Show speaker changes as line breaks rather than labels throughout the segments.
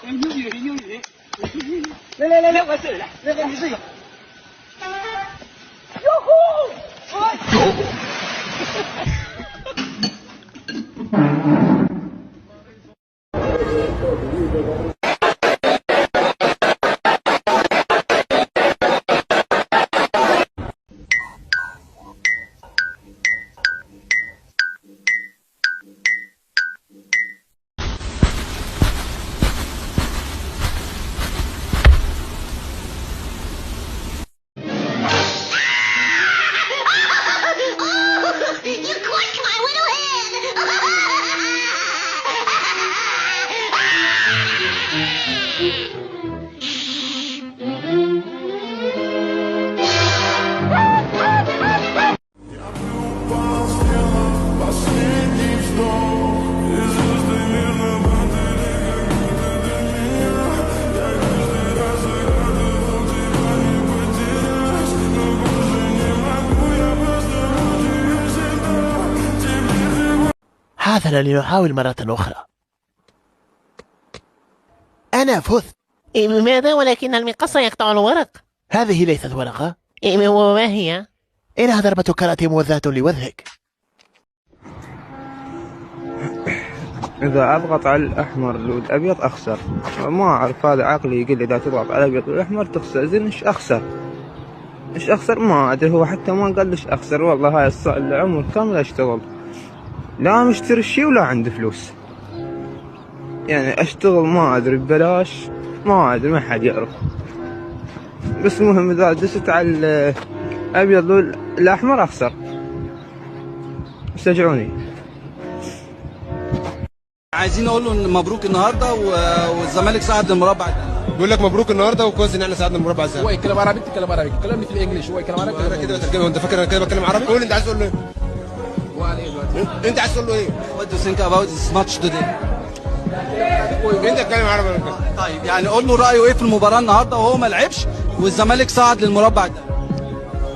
英语，来，我这里来，来，你试一下。哟呼！حاذر
لنحاول مرة أخرى. أنا فزت.
بماذا؟ ولكن المقص يقطع الورق.
هذه ليست ورقة.
وما هي؟
إنها ضربة كرة موزعة لوجهك.
إذا أضغط على الأحمر والأبيض أخسر. ما أعرف، هذا عقلي يقول إذا تضغط على الأبيض والأحمر تخسر. زين إيش أخسر؟ إيش أخسر؟ ما أدري، هو حتى ما قال ليش أخسر. والله هاي العمر كامل أشتغل، لا مشتري الشي ولا عندي فلوس، يعني أشتغل ما أدري ببلاش، ما أدري، ما حد يعرف. بس المهم إذا دست على الأبيض والأحمر أخسر. استرجعوني.
عايزين نقول له مبروك النهارده والزمالك صعد للمربع.
بيقول لك مبروك النهارده وكويس ان احنا صعدنا المربع الذهبي.
هو يتكلم عربي تتكلم عربي، كلمني في الانجليش. هو يتكلم عربي
انا كده بترجمه. انت فاكر انا كده بتكلم عربي؟ قول انت عايز تقول له ايه؟
هو على ايه دلوقتي؟
انت عايز تقول له ايه؟
What do you think about this match today؟
انت اتكلم عربي ولا كده؟
طيب يعني قول له رايه ايه في المباراه النهارده وهو ما لعبش والزمالك صعد للمربع ده.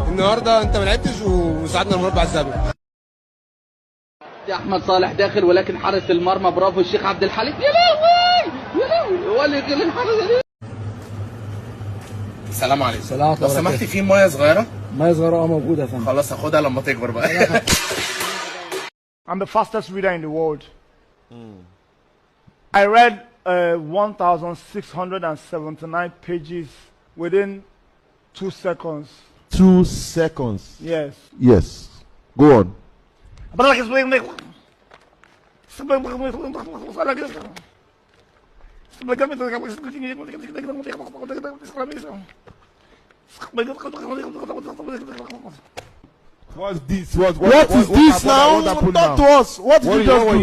النهارده انت ما لعبتش وصعدنا المربع الذهبي.
احمد صالح داخل، ولكن حارس المرمى برافو الشيخ عبد الحليم. يا لهوي هو اللي يغلب الحارس.
السلام عليكم.
سلام.
لو سمحت في ميه صغيره.
ميه صغيره موجوده يا فندم.
خلاص هاخدها لما تكبر بقى.
I'm the fastest reader in the world. I read 1,679 pages within 2 seconds.
2 seconds.
Yes.
Yes. Go on.
What's this?
What is this now? Talk to us. What did you just do?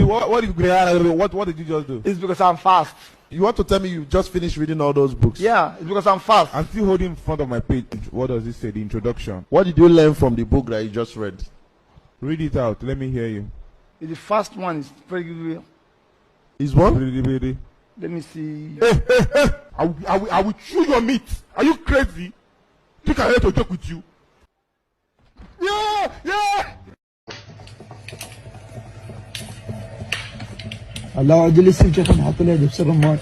What did you just do?
It's because I'm fast.
You want to tell me you just finished reading all those books?
Yeah, it's because I'm fast.
I'm still holding in front of my page. What does it say? The introduction.
What did you learn from the book that you just read?
Read it out. Let me hear you.
The first one is very good.
Is what?
Let me see.
I will chew your meat. Are you crazy? Think I hate to joke with you? Yeah!
الله عاد لي السجة نحط له دبس الرمان.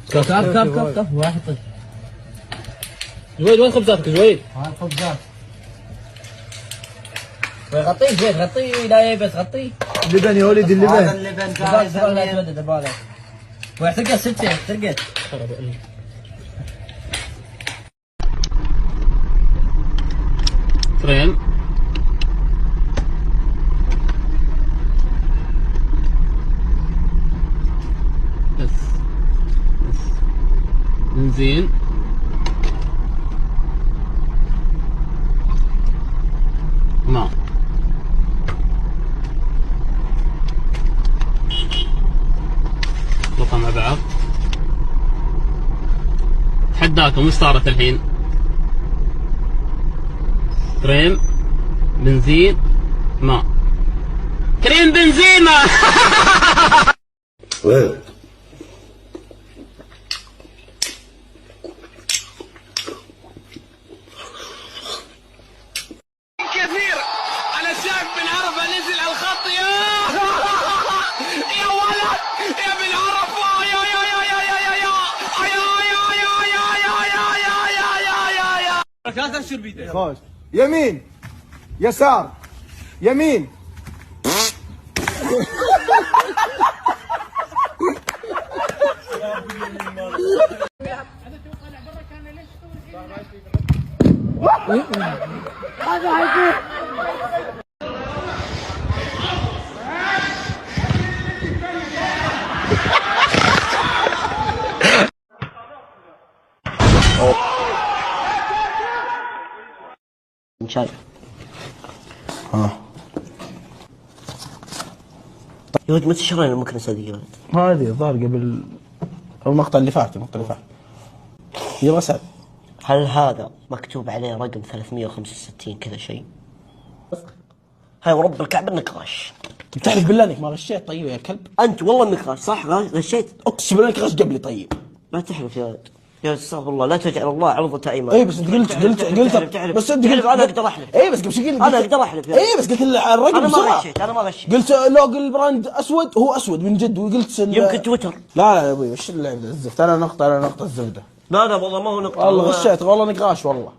كف واحد طيب. جويد وين خبزاتك جويد؟ ها خبزات. غطيه زين غطيه لا يبس غطيه. اللبن يا ولد اللبن. هذا اللبن جاهز. لا تودد بالك. واحترقت ستة احترقت.
فريم. بس بنزين. ماء. نطلع مع بعض. تحداكم وش صارت الحين؟ كريم بنزين ماء. كريم بنزين ماء.
كثير على شايف بن عرفة نزل على الخط. يا
خوش. يمين يسار يمين.
شاي. يا ولد متى شرينا المكنسة دي يا ولد؟
هذه الظاهر قبل المقطع اللي فات يلا سعد.
هل هذا مكتوب عليه رقم 365 كذا شيء؟ هاي ورب الكعبة انك غش.
تحلف بالله انك ما غشيت طيب يا كلب؟
انت والله انك غش صح غشيت؟
اقسم بالله انك غش قبلي طيب.
لا تحلف يا ولد. يا استغفر الله لا تجعل الله عرضة ايمان.
اي بس انت قلت
بس انت قلت انا اقدر احلف.
اي بس قبل قلت
انا اقدر احلف.
اي بس قلت الرقم
انا
بسرعه.
انا ما غشيت.
قلت لوج البراند اسود هو اسود من جد وقلت
يمكن تويتر.
لا يا ابوي وش اللعب الزفت. انا نقطه الزبده.
لا والله ما هو نقطة.
والله غشيت والله انك غاش والله.